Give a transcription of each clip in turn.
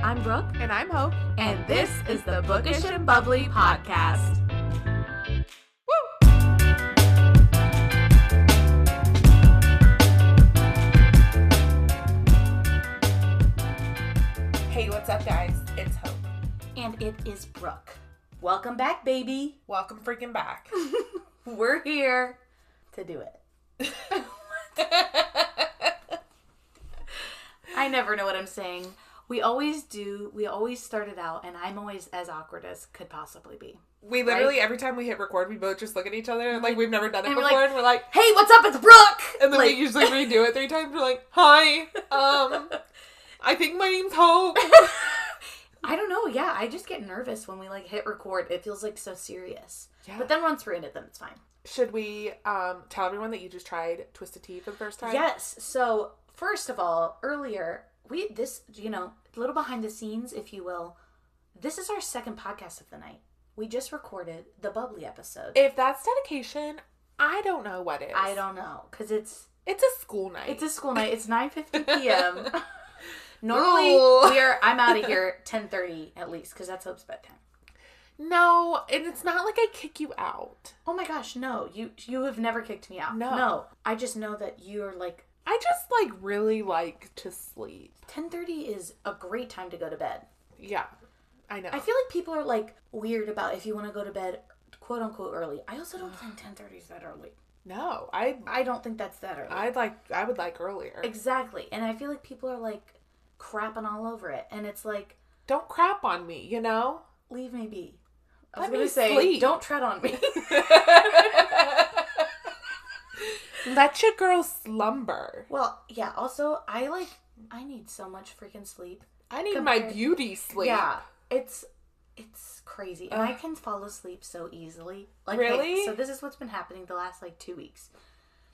I'm Brooke. And I'm Hope. And this is the Bookish and Bubbly Podcast. Woo! Hey, what's up, guys? It's Hope. And it is Brooke. Welcome back, baby. Welcome freaking back. We're here to do it. I never know what I'm saying. We always start it out, and I'm always as awkward as could possibly be. We literally, every time we hit record, we both just look at each other like we've never done it before, and we're like, hey, what's up? It's Brooke! And then we usually redo it 3 times. We're like, hi, I think my name's Hope. I don't know, yeah, I just get nervous when we hit record. It feels so serious. Yeah. But then once we're in it, then it's fine. Should we tell everyone that you just tried Twisted Tea for the first time? Yes. So, first of all, earlier, a little behind the scenes, if you will, this is our second podcast of the night. We just recorded the Bubbly episode. If that's dedication, I don't know what is. I don't know, because it's a school night. It's a school night. It's 9:50 p.m. Normally, I'm out of here 10:30 at least, because that's Hope's bedtime. No, and it's not like I kick you out. Oh my gosh, no. You have never kicked me out. No. I just know that you're I just really like to sleep. 10:30 is a great time to go to bed. Yeah, I know. I feel like people are weird about if you want to go to bed quote unquote early. I also don't think 10:30 is that early. No, I don't think that's that early. I would like earlier. Exactly. And I feel like people are crapping all over it, and it's don't crap on me, you know? Leave me be. I was going to say, sleep. Don't tread on me. Let your girl slumber. Well, yeah, also, I need so much freaking sleep. I need my beauty sleep. Yeah, it's crazy. And I can fall asleep so easily. Really? Hey, so this is what's been happening the last 2 weeks.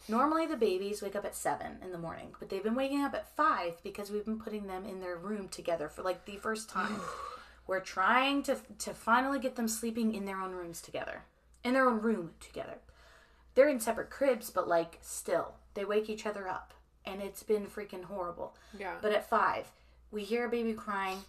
Normally the babies wake up at 7 in the morning, but they've been waking up at 5 because we've been putting them in their room together for the first time. We're trying to finally get them sleeping in their own rooms together. In their own room together. They're in separate cribs, but still, they wake each other up. And it's been freaking horrible. Yeah. But at 5, we hear a baby crying.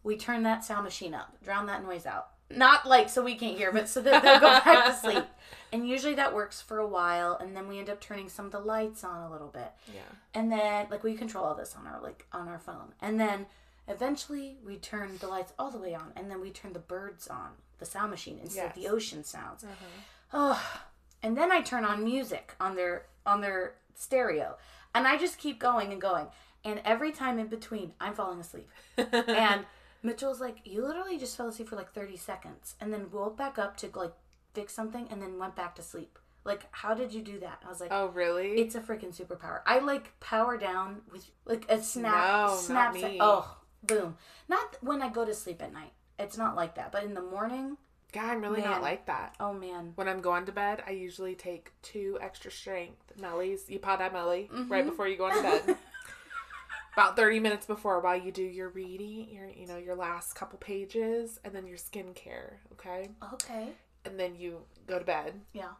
We turn that sound machine up. Drown that noise out. Not so we can't hear, but so that they'll go back to sleep. And usually that works for a while, and then we end up turning some of the lights on a little bit. Yeah. And then we control all this on our phone. And then eventually we turn the lights all the way on, and then we turn the birds on, the sound machine, instead of the ocean sounds. Oh, and then I turn on music on their stereo, and I just keep going and going. And every time in between, I'm falling asleep. And Mitchell's you literally just fell asleep for 30 seconds and then woke back up to fix something and then went back to sleep. How did you do that? I was oh, really? It's a freaking superpower. I power down with a snap. No, snap not me. Oh, boom. Not when I go to sleep at night. It's not like that. But in the morning. God, I'm really not like that. Oh, man. When I'm going to bed, I usually take 2 extra strength Mellies. You pot that Melly right before you go into bed. About 30 minutes before, while you do your reading, your last couple pages, and then your skincare, okay? Okay. And then you go to bed. Yeah.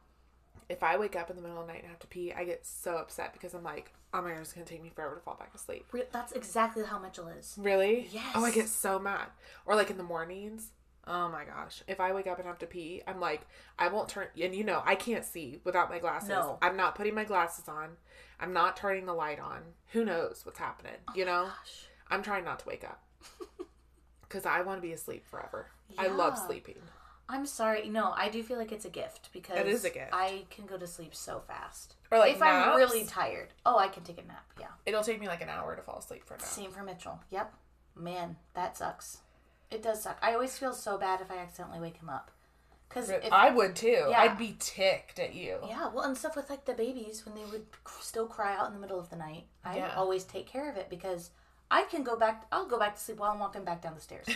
If I wake up in the middle of the night and have to pee, I get so upset because I'm like, oh my God, it's going to take me forever to fall back asleep. That's exactly how Mitchell is. Really? Yes. Oh, I get so mad. Or in the mornings. Oh my gosh. If I wake up and have to pee, I'm like, I won't turn, and I can't see without my glasses. No. I'm not putting my glasses on. I'm not turning the light on. Who knows what's happening, Oh my gosh. I'm trying not to wake up. Because I want to be asleep forever. Yeah. I love sleeping. I'm sorry. No, I do feel like it's a gift because it is a gift. I can go to sleep so fast. Or if naps, I'm really tired. Oh, I can take a nap. Yeah. It'll take me an hour to fall asleep for a nap. Same for Mitchell. Yep. Man, that sucks. It does suck. I always feel so bad if I accidentally wake him up. I would too. Yeah. I'd be ticked at you. Yeah, well, and stuff with the babies when they would still cry out in the middle of the night. I always take care of it because I'll go back to sleep while I'm walking back down the stairs.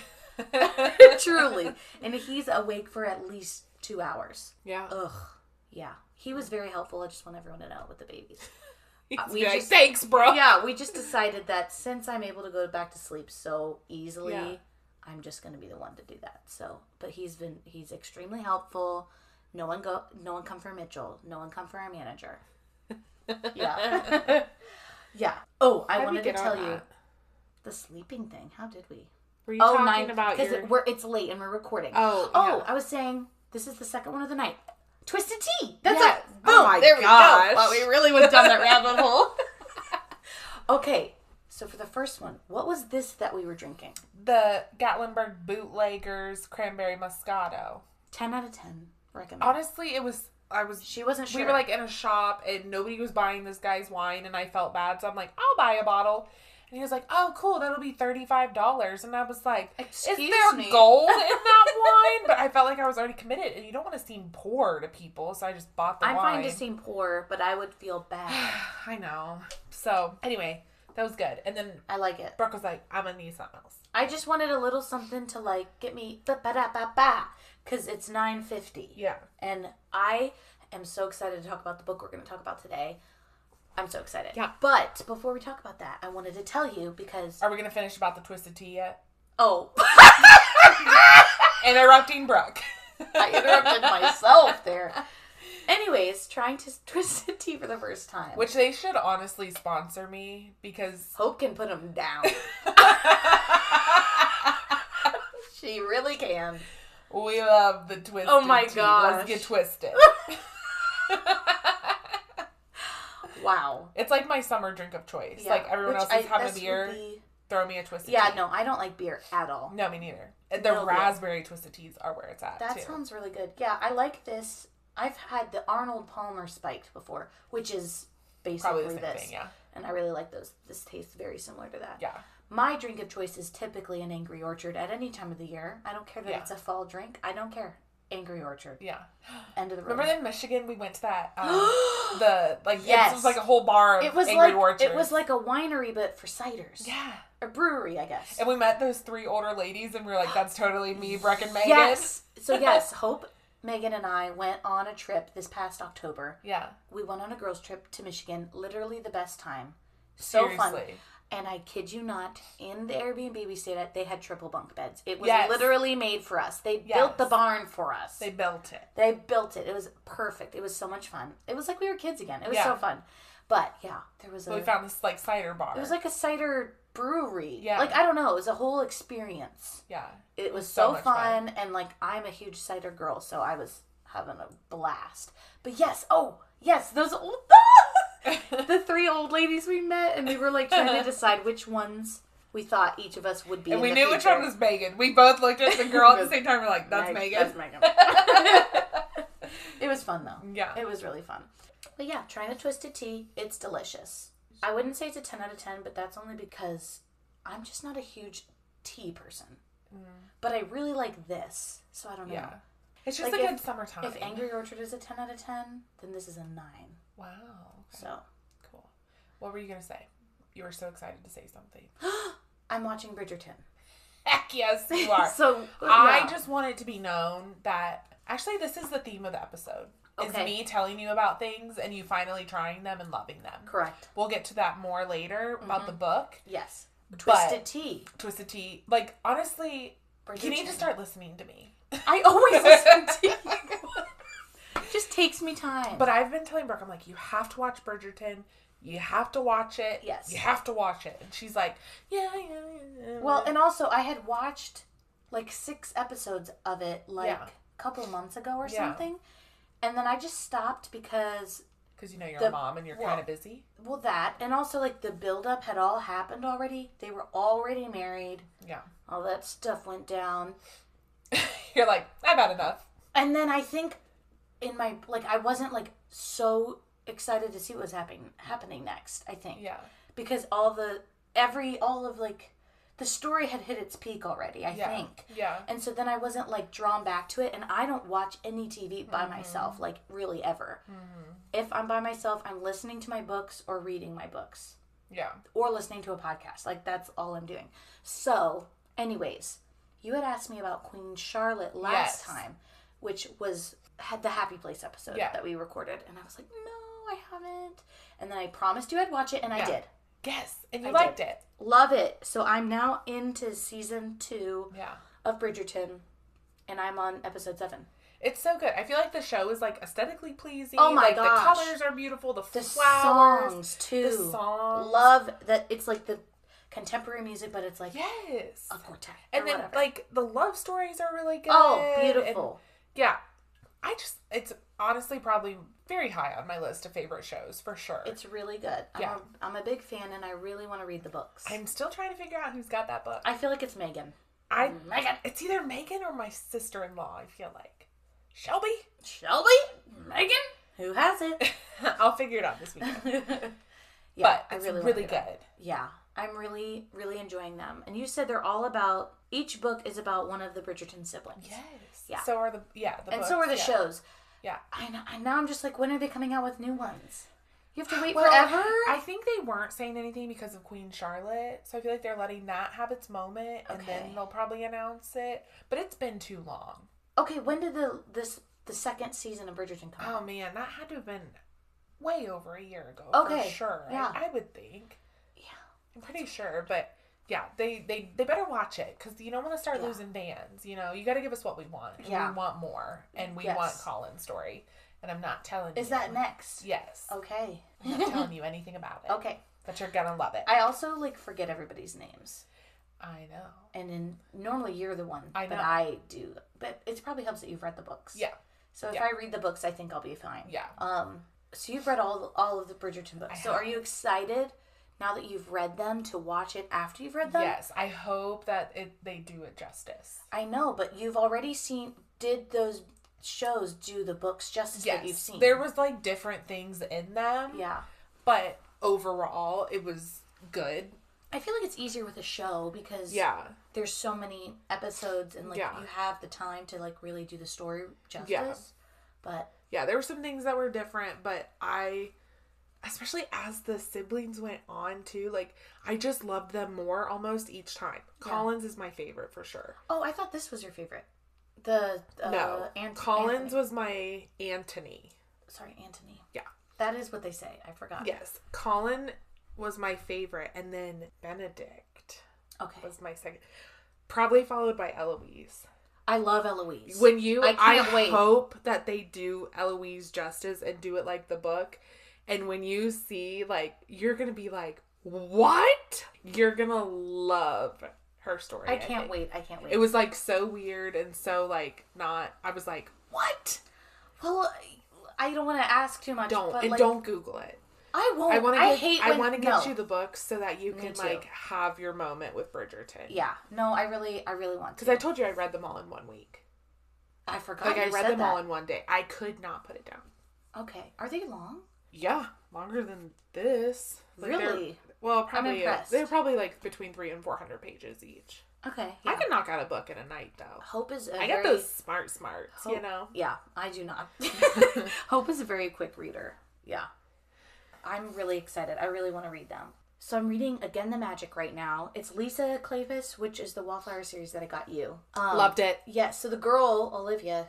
Truly. And he's awake for at least 2 hours. Yeah. Ugh. Yeah. He was very helpful. I just want everyone to know with the babies. Thanks, bro. Yeah, we just decided that since I'm able to go back to sleep so easily, I'm just going to be the one to do that. So, but he's extremely helpful. No one come for Mitchell. No one come for our manager. Yeah. Yeah. Oh, I wanted to tell you the sleeping thing. How did we? Were you talking about your... Because it's late and we're recording. Oh, yeah. I was saying, this is the second one of the night. Twisted Tea. That's yes. it. Boom. Oh my there gosh. we go. Well, we really went down that rabbit hole. Okay. So for the first one, what was this that we were drinking? The Gatlinburg Bootleggers Cranberry Moscato. 10 out of 10. Recommend. Honestly, she wasn't sure. We were like in a shop and nobody was buying this guy's wine and I felt bad. So I'm like, I'll buy a bottle. And he was like, oh, cool. That'll be $35. And I was like, Excuse is there me? gold in that wine? But I felt like I was already committed. And you don't want to seem poor to people. So I just bought the wine. I'm fine to seem poor, but I would feel bad. I know. So anyway, that was good. And then I like it. Brooke was like, I'm going to need something else. I just wanted a little something to like get me because it's 9:50. Yeah. And I am so excited to talk about the book we're going to talk about today. I'm so excited. Yeah. But before we talk about that, I wanted to tell you because... Are we going to finish about the Twisted Tea yet? Oh. Interrupting Brooke. I interrupted myself there. Anyways, trying to Twisted Tea for the first time. Which they should honestly sponsor me because... Hope can put them down. She really can. We love the Twisted Tea. Oh my gosh. Let's get twisted. Wow. It's like my summer drink of choice. Yeah. Like everyone else is having a beer. Throw me a Twisted Tea. Yeah, no, I don't like beer at all. No, me neither. The raspberry Twisted Teas are where it's at, That too. sounds really good. Yeah, I like this. I've had the Arnold Palmer spiked before, which is basically probably the same this. thing, yeah. And I really like those. This tastes very similar to that. Yeah. My drink of choice is typically an Angry Orchard at any time of the year. I don't care that it's a fall drink. I don't care. Angry Orchard. Yeah. End of the road. Remember in Michigan we went to that Yes. It was like a whole bar of Angry Orchard. It was like a winery but for ciders. Yeah. A brewery, I guess. And we met those 3 older ladies and we were like, that's totally me, Brooke and Megan. Yes. So yes, Hope, Megan, and I went on a trip this past October. Yeah. We went on a girls' trip to Michigan. Literally the best time. So Seriously. fun. And I kid you not, in the Airbnb we stayed at, they had triple bunk beds. It was literally made for us. They built the barn for us. They built it. It was perfect. It was so much fun. It was like we were kids again. It was so fun. But yeah, there was we found this like cider bar. It was like a cider brewery. Yeah. Like, I don't know. It was a whole experience. Yeah. It was so fun. And like, I'm a huge cider girl, so I was having a blast. But yes. Oh, yes. Those old... the 3 old ladies we met, and we were like trying to decide which ones we thought each of us would be. And we in knew the which one was Megan. We both looked at the girl at the same time. We're like, "That's Megan." That's Megan. It was fun though. Yeah, it was really fun. But yeah, trying a Twisted Tea. It's delicious. I wouldn't say it's a 10 out of 10, but that's only because I'm just not a huge tea person. But I really like this, so I don't know. Yeah, it's just like a good summertime. If Angry Orchard is a 10 out of 10, then this is a 9. Wow. Okay. So cool. What were you gonna say? You were so excited to say something. I'm watching Bridgerton. Heck yes, you are. So I just want it to be known that actually this is the theme of the episode. Is me telling you about things and you finally trying them and loving them. Correct. We'll get to that more later about the book. Yes. Twisted Tea. Like, honestly, you need to start listening to me. I always listen to you. Just takes me time. But I've been telling Brooke, I'm like, you have to watch Bridgerton. You have to watch it. Yes. You have to watch it. And she's like, yeah. Well, and also, I had watched like 6 episodes of it a couple months ago or something. And then I just stopped because... Because you know you're a mom and you're kind of busy. Well, that. And also, like, the build-up had all happened already. They were already married. Yeah. All that stuff went down. You're like, I've had enough. And then I think in my... Like, I wasn't, like, so excited to see what was happening next, I think. Yeah. Because the story had hit its peak already, I think. Yeah. And so then I wasn't, like, drawn back to it. And I don't watch any TV by myself, like, really ever. Mm-hmm. If I'm by myself, I'm listening to my books or reading my books. Yeah. Or listening to a podcast. Like, that's all I'm doing. So, anyways, you had asked me about Queen Charlotte last time, which had the Happy Place episode that we recorded. And I was like, no, I haven't. And then I promised you I'd watch it, and I did. Yes, and you liked it. Love it. So I'm now into season 2 of Bridgerton, and I'm on episode 7. It's so good. I feel like the show is like aesthetically pleasing. Oh my gosh. The colors are beautiful. The flowers. Songs too. The songs. Love that it's like the contemporary music, but it's like yes, a quartet. And then whatever. like the love stories are really good. Oh, beautiful. And, yeah. It's honestly probably very high on my list of favorite shows for sure. It's really good. I'm a big fan, and I really want to read the books. I'm still trying to figure out who's got that book. I feel like it's Megan. Megan. It's either Megan or my sister-in-law, I feel like. Shelby? Megan? Who has it? I'll figure it out this weekend. Yeah, but it's I really good. Yeah, I'm really, really enjoying them. And you said they're all about, each book is about one of the Bridgerton siblings. Yes. Yeah. So are the and books, so are the shows. Yeah. I know. And now I'm just like, when are they coming out with new ones? You have to wait forever? I think they weren't saying anything because of Queen Charlotte. So I feel like they're letting that have its moment. And then they'll probably announce it. But it's been too long. Okay, when did the second season of Bridgerton come out? Oh, man. That had to have been way over a year ago. Okay. For sure. Yeah. I would think. Yeah. I'm pretty sure. But yeah, they better watch it. Because you don't want to start losing fans. You know, you got to give us what we want. And we want more. And we want Colin's story. And I'm not telling you. Is that next? Yes. Okay. I'm not telling you anything about it. Okay. But you're gonna love it. I also forget everybody's names. I know. And normally you're the one. I know. But I do. But it probably helps that you've read the books. Yeah. So if I read the books, I think I'll be fine. Yeah. So you've read all of the Bridgerton books. So are you excited now that you've read them to watch it after you've read them? Yes. I hope that they do it justice. I know, but you've already did those shows do the books justice that you've seen? There was different things in them. Yeah. But overall, it was good. I feel like it's easier with a show because there's so many episodes and you have the time to really do the story justice. Yeah. But yeah, there were some things that were different, but especially as the siblings went on too, I just loved them more almost each time. Yeah. Colin's is my favorite for sure. Oh, I thought this was your favorite. No, Colin's was my Antony. Sorry, Antony. Yeah. That is what they say. I forgot. Yes. Colin was my favorite, and then Benedict was my second. Probably followed by Eloise. I love Eloise. I can't wait. Hope that they do Eloise justice and do it like the book. And when you see, you're going to be like, what? You're going to love her story. I can't wait. It was so weird and so not. I was like, what? Well, I don't want to ask too much. Don't Google it. I won't. I want to get you the books so that you can have your moment with Bridgerton. Yeah. No, I really want to. Because I told you I read them all in 1 week. I forgot. I read them all in one day. I could not put it down. Okay. Are they long? Yeah, longer than this. Really? Well, probably. I'm impressed. They're probably between 300 and 400 pages each. Okay. Yeah. I can knock out a book in a night, though. Hope is I got those smarts, you know? Yeah, I do not. Hope is a very quick reader. Yeah. I'm really excited. I really want to read them. So I'm reading Again the Magic right now. It's Lisa Clavis, which is the Wallflower series that I got you. Loved it. Yes. Yeah, so the girl, Olivia,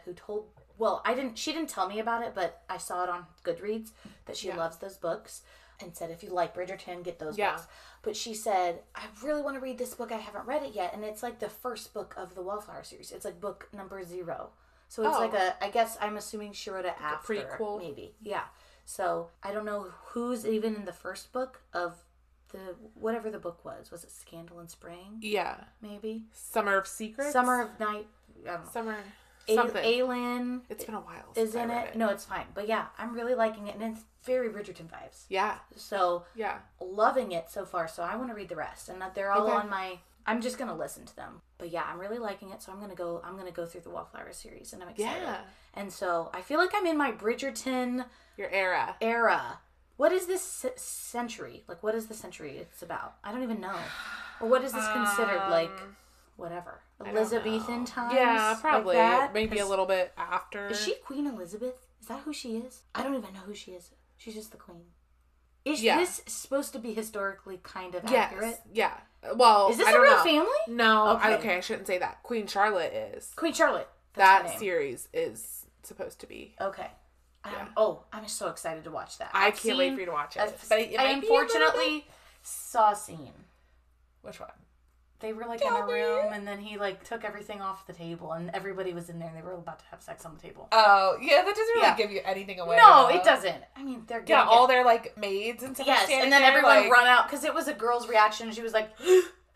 she didn't tell me about it, but I saw it on Goodreads that she loves those books and said, if you like Bridgerton, get those books. But she said, I really want to read this book. I haven't read it yet. And it's the first book of the Wallflower series. It's book number 0. So it's I guess I'm assuming she wrote it after. A prequel. Maybe. Yeah. So I don't know who's even in the first book of whatever the book was. Was it Scandal in Spring? Yeah. Maybe. Summer of Secrets? Summer of Night. I don't know. Summer. Something. Aylin. It's been a while since I read it. No, it's fine. But yeah, I'm really liking it. And it's very Bridgerton vibes. Yeah. So, loving it so far. So I want to read the rest. And they're all on my... I'm just going to listen to them. But yeah, I'm really liking it. So I'm going to go through the Wallflower series. And I'm excited. Yeah. And so I feel like I'm in my Bridgerton... Your era. What is this century? What is the century it's about? I don't even know. Or what is this considered? Whatever. Elizabethan times? Yeah, probably. Maybe a little bit after. Is she Queen Elizabeth? Is that who she is? I don't even know who she is. She's just the queen. Is this supposed to be historically kind of accurate? Yeah. Well, is this a real family? No. Okay, I shouldn't say that. Queen Charlotte is. Queen Charlotte. That series is supposed to be. Okay. Yeah. I'm so excited to watch that. I can't wait for you to watch it. But I unfortunately saw a scene. Which one? They were like in a room, and then he like took everything off the table, and everybody was in there, and they were about to have sex on the table. Oh, yeah, that doesn't really give you anything away. No, it doesn't. I mean, they're getting all their like maids and stuff. Yes, and then everyone run out because it was a girl's reaction. And she was like,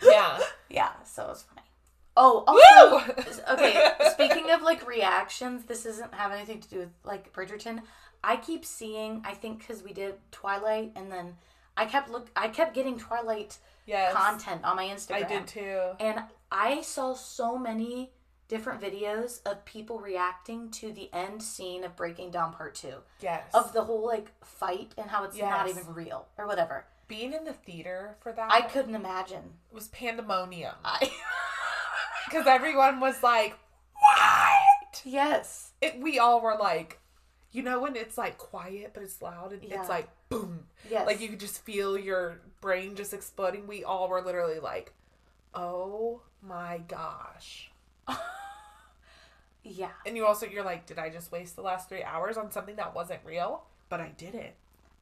yeah, so it was funny. Oh, also, okay. Speaking of like reactions, this doesn't have anything to do with like Bridgerton. I keep seeing. I think because we did Twilight, and then I kept getting Twilight. Yes. Content on my Instagram. I did too. And I saw so many different videos of people reacting to the end scene of Breaking Dawn Part 2. Yes. Of the whole like fight and how it's not even real or whatever. Being in the theater for that. I couldn't imagine. It was pandemonium. Because everyone was like, what? Yes. We all were like, you know when it's like quiet but it's loud and it's like boom. Yes. Like you could just feel your brain just exploding. We all were literally like, oh my gosh. Yeah. And you're like, did I just waste the last 3 hours on something that wasn't real? But I didn't.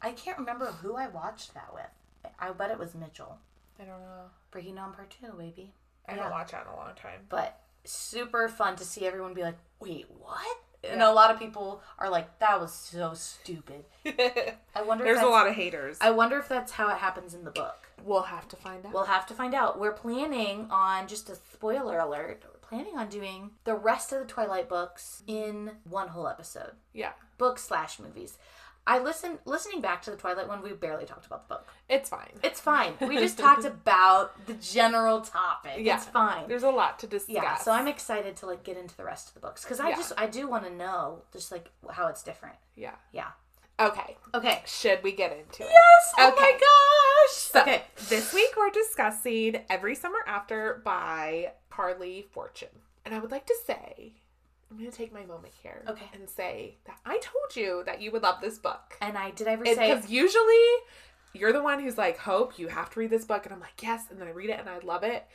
I can't remember who I watched that with. I bet it was Mitchell. I don't know. Breaking Dawn Part 2, baby. I haven't watched that in a long time. But super fun to see everyone be like, wait, what? And a lot of people are like, that was so stupid. I wonder There's a lot of haters. I wonder if that's how it happens in the book. We'll have to find out. We'll have to find out. We're planning on, just a spoiler alert, we're planning on doing the rest of the Twilight books in one whole episode. Yeah. Books/movies. Listening back to the Twilight one, we barely talked about the book. It's fine. It's fine. We just talked about the general topic. Yeah. It's fine. There's a lot to discuss. Yeah, so I'm excited to like get into the rest of the books because I do want to know just like how it's different. Yeah. Yeah. Okay. Should we get into it? Yes. Okay. Oh my gosh. So, this week we're discussing Every Summer After by Carley Fortune. And I would like to say, I'm going to take my moment here and say that I told you that you would love this book. And did I ever say... Because usually you're the one who's like, Hope, you have to read this book. And I'm like, yes. And then I read it and I love it.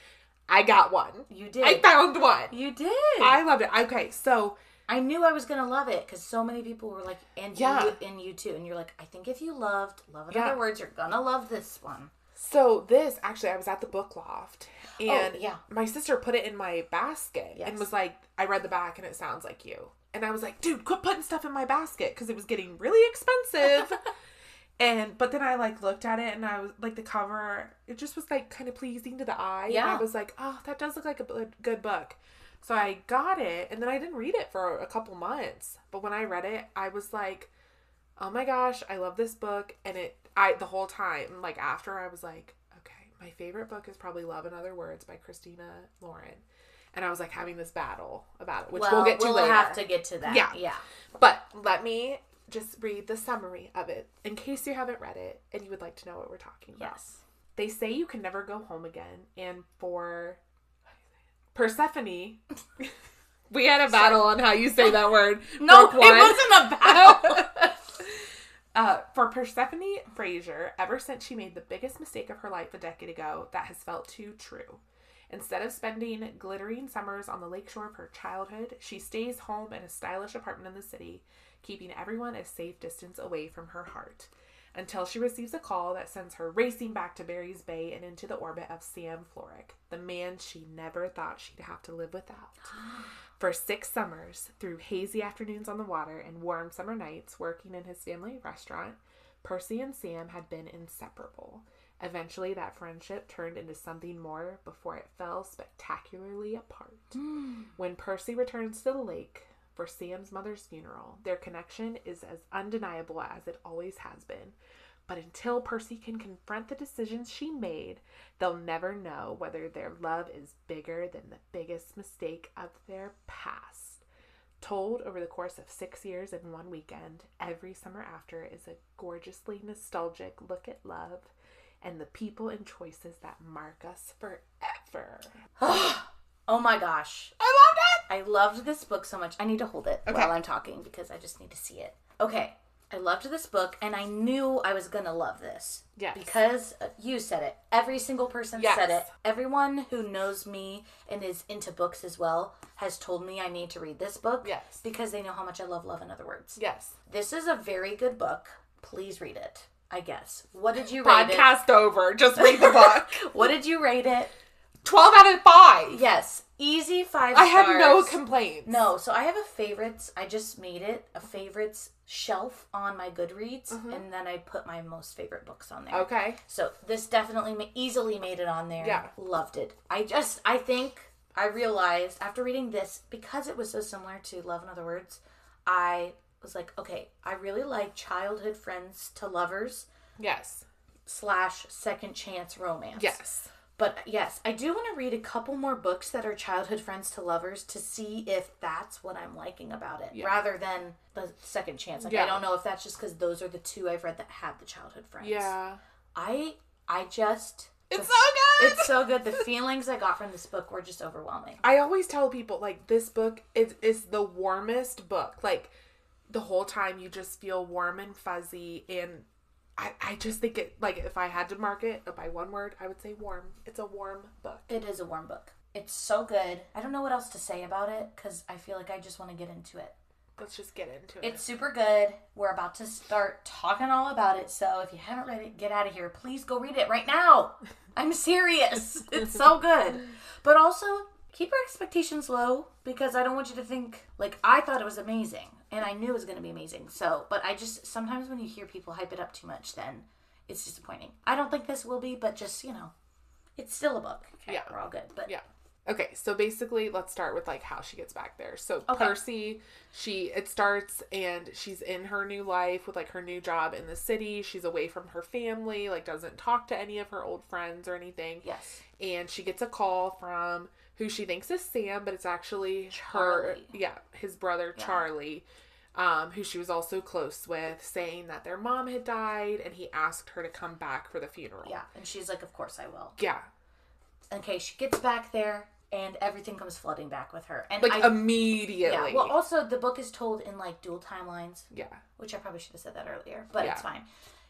I got one. You did. I found one. You did. I loved it. Okay, so... I knew I was going to love it because so many people were like, and you too. And you're like, I think if you loved Love in Other Words, you're going to love this one. So this, actually, I was at the book loft. And my sister put it in my basket and was like, I read the back and it sounds like you. And I was like, dude, quit putting stuff in my basket because it was getting really expensive. But then I like looked at it and I was like, the cover, it just was like kind of pleasing to the eye. Yeah. And I was like, oh, that does look like a good book. So I got it and then I didn't read it for a couple months. But when I read it, I was like, oh my gosh, I love this book. And the whole time, like after, I was like, okay, my favorite book is probably Love in Other Words by Christina Lauren. And I was like having this battle about it, which we'll get to later. We'll have to get to that. Yeah. But let me just read the summary of it in case you haven't read it and you would like to know what we're talking about. Yes. They say you can never go home again. And for Persephone, we had a battle on how you say that word. No, it wasn't a battle. For Persephone Fraser, ever since she made the biggest mistake of her life a decade ago, that has felt too true. Instead of spending glittering summers on the lakeshore of her childhood, she stays home in a stylish apartment in the city, keeping everyone a safe distance away from her heart, until she receives a call that sends her racing back to Barry's Bay and into the orbit of Sam Florrick, the man she never thought she'd have to live without. For 6 summers, through hazy afternoons on the water and warm summer nights working in his family restaurant, Percy and Sam had been inseparable. Eventually, that friendship turned into something more before it fell spectacularly apart. When Percy returns to the lake for Sam's mother's funeral, their connection is as undeniable as it always has been. But until Percy can confront the decisions she made, they'll never know whether their love is bigger than the biggest mistake of their past. Told over the course of 6 years and 1 weekend, Every Summer After is a gorgeously nostalgic look at love and the people and choices that mark us forever. Oh my gosh. I loved it! I loved this book so much. I need to hold it while I'm talking because I just need to see it. Okay. I loved this book, and I knew I was going to love this. Yes. Because you said it. Every single person said it. Everyone who knows me and is into books as well has told me I need to read this book. Yes. Because they know how much I love Love in Other Words. Yes. This is a very good book. Please read it, I guess. What did you rate it? Podcast over. Just read the book. What did you rate it? 12 out of 5. Yes. Easy 5 stars. I have no complaints. No, so I have a favorites. I just made it a favorites shelf on my Goodreads, and then I put my most favorite books on there. Okay. So this definitely easily made it on there. Yeah. Loved it. I think I realized after reading this, because it was so similar to Love and Other Words, I was like, okay, I really like childhood friends to lovers. Yes. / second chance romance. Yes. But yes, I do want to read a couple more books that are childhood friends to lovers to see if that's what I'm liking about it, rather than the second chance. Like, I don't know if that's just because those are the 2 I've read that had the childhood friends. Yeah. It's so good! It's so good. The feelings I got from this book were just overwhelming. I always tell people, like, this book is the warmest book. Like, the whole time you just feel warm and fuzzy, and I just think it, like, if I had to mark it by one word, I would say warm. It's a warm book. It is a warm book. It's so good. I don't know what else to say about it, because I feel like I just want to get into it. Let's just get into it. It's super good. We're about to start talking all about it, so if you haven't read it, get out of here. Please go read it right now. I'm serious. It's so good. But also, keep your expectations low, because I don't want you to think, like, I thought it was amazing. And I knew it was going to be amazing. So, but sometimes when you hear people hype it up too much, then it's disappointing. I don't think this will be, but just, it's still a book. Okay, yeah. We're all good. But yeah. Okay, so basically, let's start with, like, how she gets back there. So, Percy, it starts, and she's in her new life with, like, her new job in the city. She's away from her family, like, doesn't talk to any of her old friends or anything. Yes. And she gets a call from who she thinks is Sam, but it's actually Charlie. his brother, Charlie, who she was also close with, saying that their mom had died, and he asked her to come back for the funeral. Yeah, and she's like, of course I will. Yeah. Okay, she gets back there, and everything comes flooding back with her. And immediately. Yeah, well, also, the book is told in, like, dual timelines. Yeah. Which I probably should have said that earlier, but it's fine.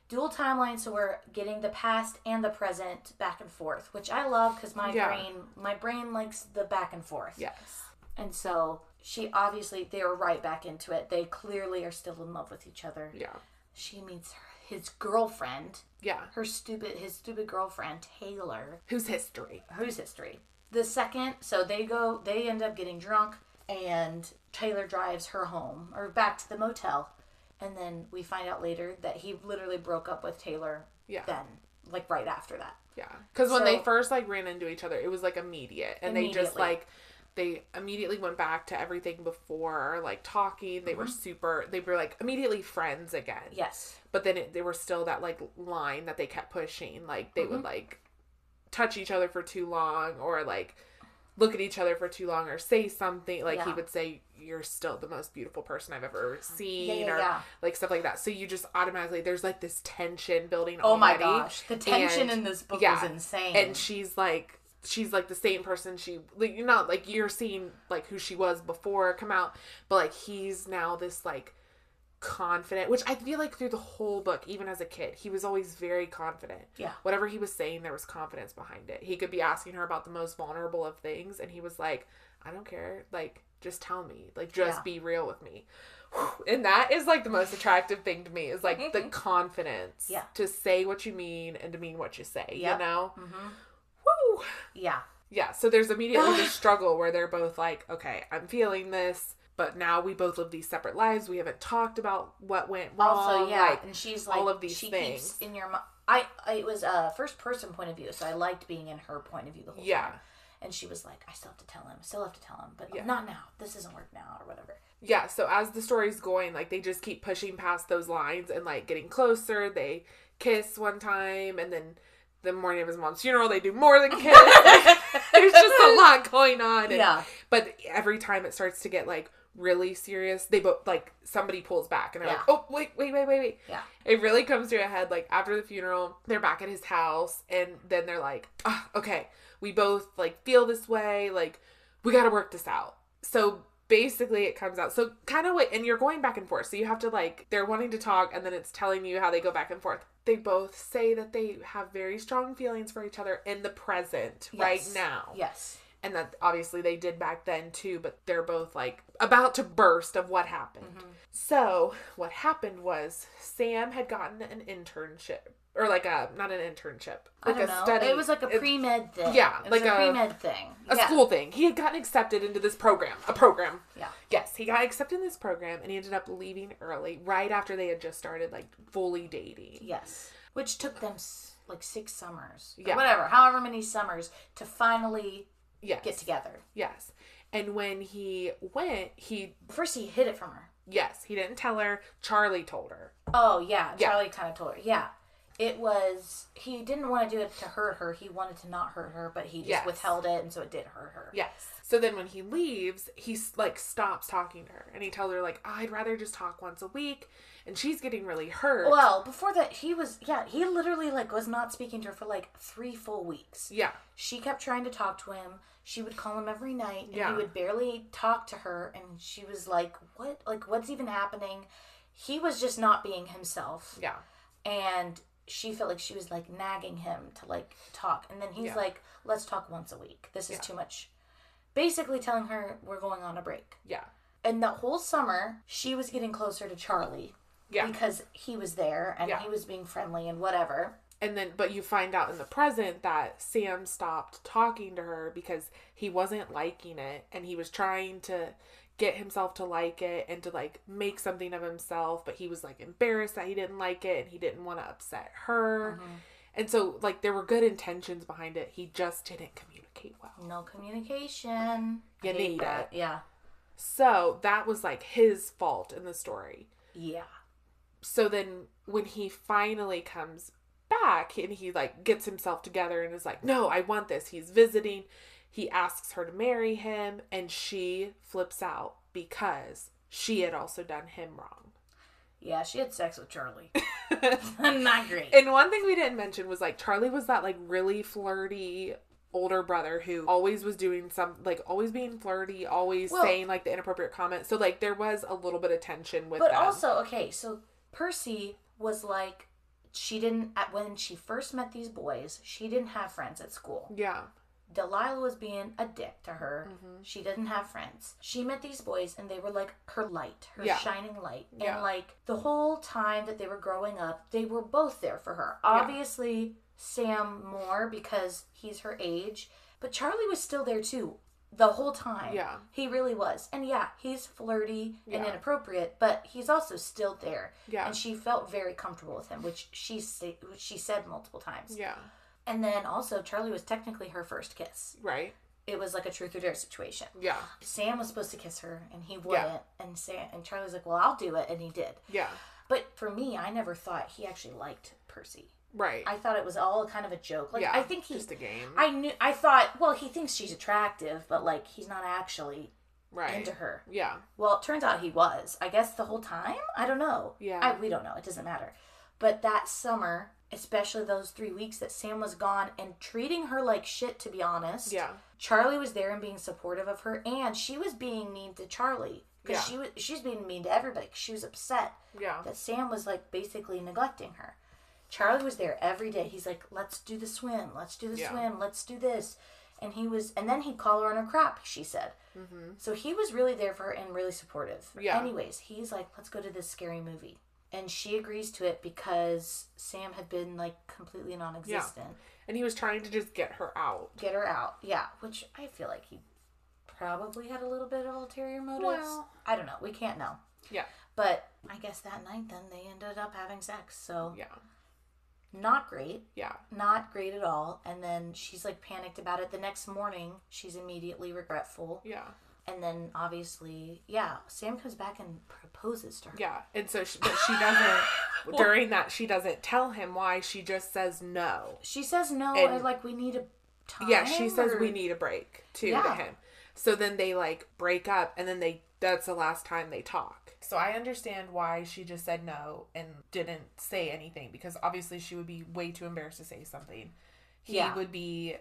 Dual timelines, so we're getting the past and the present back and forth, which I love, because my brain likes the back and forth. Yes. And so, they were right back into it. They clearly are still in love with each other. Yeah. She meets his girlfriend. Yeah. His stupid girlfriend, Taylor. Who's history. The second, so they end up getting drunk, and Taylor drives her home, or back to the motel. And then we find out later that he literally broke up with Taylor then, like, right after that. Yeah. Because when they first, like, ran into each other, it was, like, immediate. And they just, like, they immediately went back to everything before, like, talking. They were like, immediately friends again. Yes. But then they were still that, like, line that they kept pushing. Like, they would, like, touch each other for too long, or, like, look at each other for too long, or say something. Like, he would say, you're still the most beautiful person I've ever seen, or like, stuff like that. So you just automatically, there's, like, this tension building already. Oh my gosh. The tension in this book is insane. And she's like the same person you're not, like, you're seeing, like, who she was before come out, but, like, he's now this, like, confident, which I feel like through the whole book, even as a kid, he was always very confident. Yeah. Whatever he was saying, there was confidence behind it. He could be asking her about the most vulnerable of things, and he was like, I don't care. Like, just tell me. Like, just be real with me. And that is, like, the most attractive thing to me, is, like, the confidence to say what you mean and to mean what you say, you know? Mm-hmm. Woo! Yeah. Yeah, so there's immediately this struggle where they're both like, okay, I'm feeling this, but now we both live these separate lives. We haven't talked about what went wrong. Also, like, and she's like, all of these she things. Keeps in your it was a first person point of view, so I liked being in her point of view the whole time. And she was like, I still have to tell him, but not now. This doesn't work now, or whatever. Yeah, so as the story's going, like, they just keep pushing past those lines and, like, getting closer. They kiss one time, and then the morning of his mom's funeral, they do more than kiss. Like, there's just a lot going on. And, but every time it starts to get, like, really serious, they both, like, somebody pulls back, and they're like, oh, wait. Yeah. It really comes to a head, like, after the funeral, they're back at his house, and then they're like, oh, okay, we both, like, feel this way, like, we gotta work this out. So basically it comes out, so kind of, and you're going back and forth, so you have to, like, they're wanting to talk, and then it's telling you how they go back and forth. They both say that they have very strong feelings for each other in the present, right now. Yes. And that obviously they did back then too, but they're both, like, about to burst of what happened. Mm-hmm. So what happened was Sam had gotten an internship, or like not an internship. Like I don't know. Study. It was like a pre-med thing. Yeah. It was like a pre-med thing. A school thing. He had gotten accepted into this program. A program. Yeah. Yes. He got accepted in this program and he ended up leaving early right after they had just started like fully dating. Yes. Which took them like 6 summers. Yeah. Whatever. However many summers to finally get together. Yes. And when he went, First he hid it from her. Yes. He didn't tell her. Charlie told her. Oh, yeah. Charlie kind of told her. Yeah. It was, he didn't want to do it to hurt her. He wanted to not hurt her, but he just withheld it, and so it did hurt her. Yes. So then when he leaves, he, like, stops talking to her. And he tells her, like, I'd rather just talk once a week. And she's getting really hurt. Well, before that, he literally, like, was not speaking to her for, like, 3 full weeks. Yeah. She kept trying to talk to him. She would call him every night, and he would barely talk to her. And she was like, what? Like, what's even happening? He was just not being himself. Yeah. And she felt like she was, like, nagging him to, like, talk. And then he's like, let's talk once a week. This is too much. Basically telling her we're going on a break. Yeah. And the whole summer, she was getting closer to Charlie. Yeah. Because he was there, and he was being friendly and whatever. And then, but you find out in the present that Sam stopped talking to her because he wasn't liking it. And he was trying to get himself to like it and to like make something of himself, but he was like embarrassed that he didn't like it and he didn't want to upset her. Mm-hmm. And so like there were good intentions behind it. He just didn't communicate well. No communication. You need it. Yeah. So that was like his fault in the story. Yeah. So then when he finally comes back and he like gets himself together and is like, no, I want this. He's visiting. He asks her to marry him, and she flips out because she had also done him wrong. Yeah, she had sex with Charlie. Not great. And one thing we didn't mention was, like, Charlie was that, like, really flirty older brother who always was doing always being flirty, always saying, like, the inappropriate comments. So, like, there was a little bit of tension with that. But also, okay, so Percy was, like, when she first met these boys, she didn't have friends at school. Yeah. Delilah was being a dick to her. Mm-hmm. She didn't have friends. She met these boys and they were like her light, her shining light. Yeah. And like the whole time that they were growing up, they were both there for her. Yeah. Obviously, Sam more because he's her age, but Charlie was still there too the whole time. Yeah. He really was. And yeah, he's flirty and inappropriate, but he's also still there. Yeah. And she felt very comfortable with him, which she said multiple times. Yeah. And then also, Charlie was technically her first kiss. Right. It was like a truth or dare situation. Yeah. Sam was supposed to kiss her, and he wouldn't. Yeah. And Charlie was like, well, I'll do it, and he did. Yeah. But for me, I never thought he actually liked Percy. Right. I thought it was all kind of a joke. Like, I think just a game. I thought, well, he thinks she's attractive, but, like, he's not actually into her. Yeah. Well, it turns out he was. I guess the whole time? I don't know. Yeah. We don't know. It doesn't matter. But that summer, especially those 3 weeks that Sam was gone and treating her like shit, to be honest. Yeah. Charlie was there and being supportive of her, and she was being mean to Charlie. Because she's being mean to everybody. She was upset that Sam was, like, basically neglecting her. Charlie was there every day. He's like, let's do the swim. Let's do the swim. Let's do this. And then he'd call her on her crap, she said. Mm-hmm. So he was really there for her and really supportive. Yeah. Anyways, he's like, let's go to this scary movie. And she agrees to it because Sam had been, like, completely non-existent. Yeah. And he was trying to just get her out. Get her out, yeah. Which I feel like he probably had a little bit of ulterior motives. Well, I don't know. We can't know. Yeah. But I guess that night then they ended up having sex. So yeah. Not great. Yeah. Not great at all. And then she's, like, panicked about it. The next morning, she's immediately regretful. Yeah. And then, obviously, Sam comes back and proposes to her. Yeah. And so, she doesn't, during that, she doesn't tell him why. She just says no. She says no, and like, we need a time. Yeah, she says we need a break, too, to him. So then they, like, break up, and then that's the last time they talk. So I understand why she just said no and didn't say anything, because obviously she would be way too embarrassed to say something. He would be,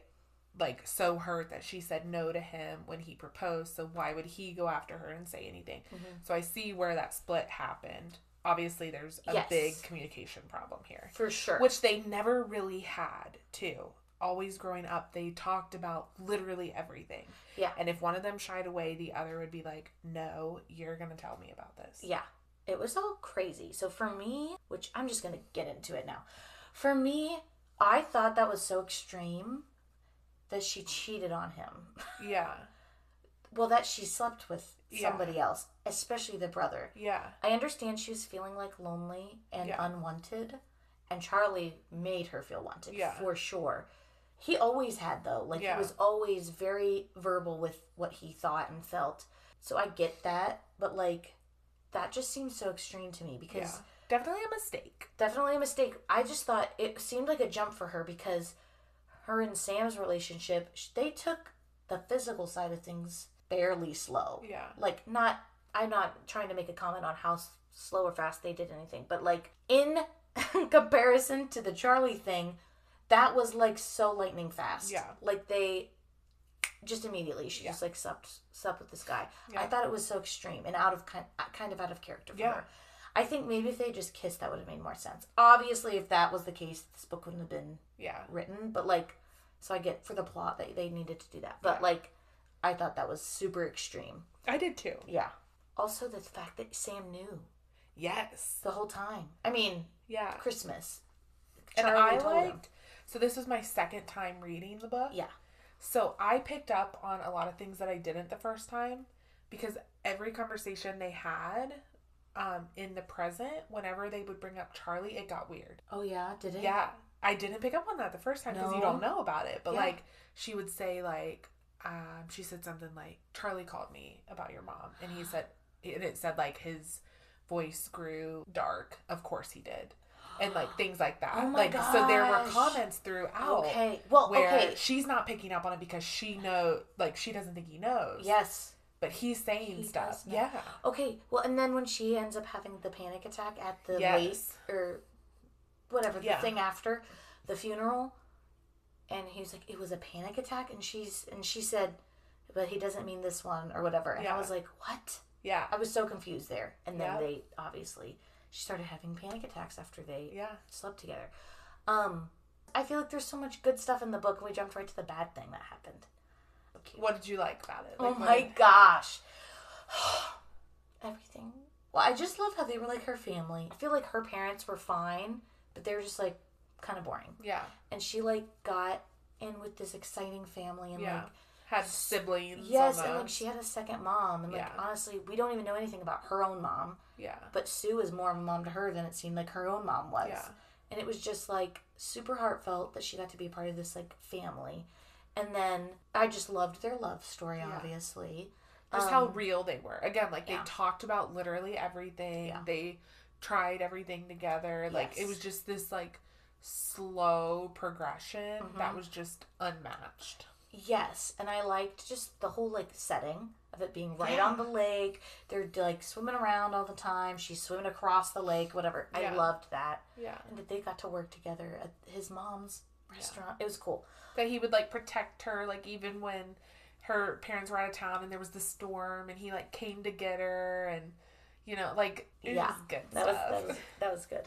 like, so hurt that she said no to him when he proposed, so why would he go after her and say anything? Mm-hmm. So I see where that split happened. Obviously there's a big communication problem here. For sure. Which they never really had, too. Always growing up, they talked about literally everything. Yeah. And if one of them shied away, the other would be like, no, you're going to tell me about this. Yeah. It was all crazy. So for me, which I'm just going to get into it now. For me, I thought that was so extreme that she cheated on him. Yeah. Well, that she slept with somebody else, especially the brother. Yeah. I understand she was feeling like lonely and unwanted, and Charlie made her feel wanted, for sure. He always had, though. Like, he was always very verbal with what he thought and felt. So I get that, but, like, that just seems so extreme to me because... Yeah. Definitely a mistake. Definitely a mistake. I just thought it seemed like a jump for her because her and Sam's relationship, they took the physical side of things fairly slow. Yeah. Like, I'm not trying to make a comment on how slow or fast they did anything, but, like, in comparison to the Charlie thing, that was, like, so lightning fast. Yeah. Like, they just immediately, she just, like, slept with this guy. Yeah. I thought it was so extreme and kind of out of character for her. I think maybe if they just kissed, that would have made more sense. Obviously, if that was the case, this book wouldn't have been written. But, like, so I get for the plot that they needed to do that. But, like, I thought that was super extreme. I did, too. Yeah. Also, the fact that Sam knew. Yes. The whole time. I mean, Christmas. Charlie and I liked... So this was my second time reading the book. Yeah. So I picked up on a lot of things that I didn't the first time. Because every conversation they had... in the present, whenever they would bring up Charlie, it got weird. Oh, yeah? Did it? Yeah. I didn't pick up on that the first time because you don't know about it. But, like, she would say, like, she said something like, Charlie called me about your mom. And he said, and it said, like, his voice grew dark. Of course he did. And, like, things like that. Oh, my gosh. So there were comments throughout. Okay. Well, where she's not picking up on it because she she doesn't think he knows. Yes. But he's saying stuff. Yeah. Okay. Well, and then when she ends up having the panic attack at the late or whatever the thing after the funeral, and he's like, "It was a panic attack," and she said, "But he doesn't mean this one or whatever." And I was like, "What?" Yeah. I was so confused there. And then she started having panic attacks after they slept together. I feel like there's so much good stuff in the book, and we jumped right to the bad thing that happened. What did you like about it? Like, oh my gosh. Everything. Well, I just love how they were like her family. I feel like her parents were fine, but they were just like kind of boring. Yeah. And she like got in with this exciting family and like had siblings. Yes, and like she had a second mom. And like honestly, we don't even know anything about her own mom. Yeah. But Sue is more of a mom to her than it seemed like her own mom was. Yeah. And it was just like super heartfelt that she got to be a part of this like family. And then I just loved their love story, obviously. Just how real they were. Again, like they talked about literally everything. Yeah. They tried everything together. Like it was just this like slow progression that was just unmatched. Yes. And I liked just the whole like setting of it being right on the lake. They're like swimming around all the time. She's swimming across the lake, whatever. Yeah. I loved that. Yeah. And that they got to work together at his mom's restaurant. It was cool. That he would, like, protect her, like, even when her parents were out of town and there was the storm and he, like, came to get her and, you know, like, it was good stuff. That was good.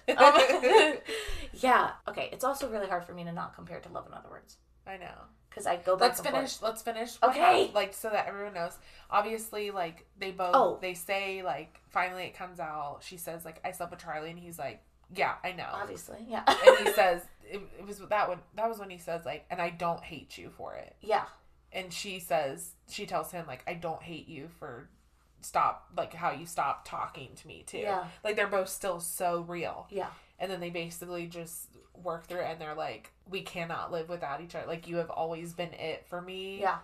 Yeah. Okay, it's also really hard for me to not compare it to Love in Other Words. I know. Because I go back Let's finish. Okay. Like, so that everyone knows. Obviously, like, they both, they say, like, finally it comes out. She says, like, I slept with Charlie, and he's like, yeah, I know. Obviously, yeah. And he says, it was that was when he says, like, and I don't hate you for it. Yeah. And she tells him, like, I don't hate you for how you stopped talking to me, too. Yeah. Like, they're both still so real. Yeah. And then they basically just work through it, and they're like, we cannot live without each other. Like, you have always been it for me. Yeah.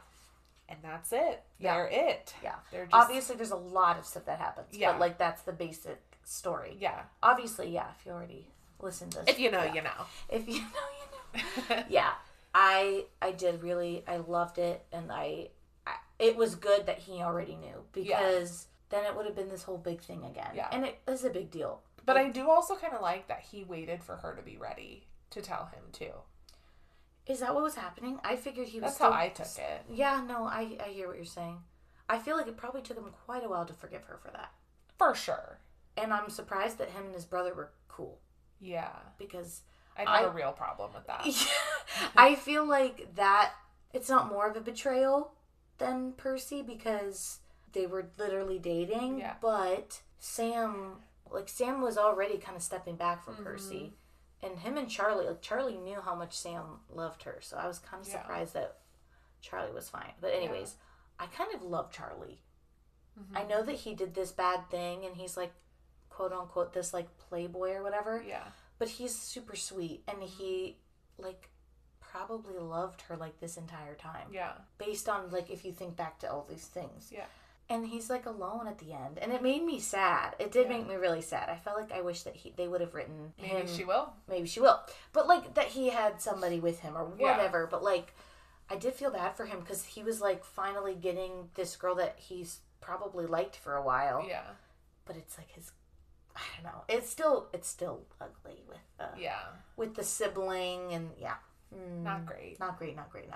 And that's it. Yeah. They're it. Yeah. They're just... Obviously, there's a lot of stuff that happens. Yeah. But, like, that's the basic story. Yeah. Obviously, yeah, if you already listened to this. If you know, you know. If you know, you know. Yeah. I did really, I loved it, and it was good that he already knew, because then it would have been this whole big thing again. Yeah. And it is a big deal. But I do also kind of like that he waited for her to be ready to tell him, too. Is that what was happening? I figured he was That's how I took it. Yeah, no, I hear what you're saying. I feel like it probably took him quite a while to forgive her for that. For sure. And I'm surprised that him and his brother were cool. Yeah. Because I have a real problem with that. I feel like that it's not more of a betrayal than Percy, because they were literally dating. Yeah. But Sam was already kind of stepping back from Percy. And him and Charlie, like, Charlie knew how much Sam loved her. So I was kind of surprised that Charlie was fine. But anyways, I kind of love Charlie. Mm-hmm. I know that he did this bad thing and he's like, quote unquote, this like playboy or whatever. Yeah. But he's super sweet and he like probably loved her like this entire time. Yeah. Based on like if you think back to all these things. Yeah. And he's like alone at the end. And it made me sad. It did make me really sad. I felt like I wish that they would have written him. Maybe she will. Maybe she will. But like that he had somebody with him or whatever. Yeah. But like I did feel bad for him because he was like finally getting this girl that he's probably liked for a while. Yeah. But it's like his, I don't know. It's still ugly with the sibling and Not great. Not great.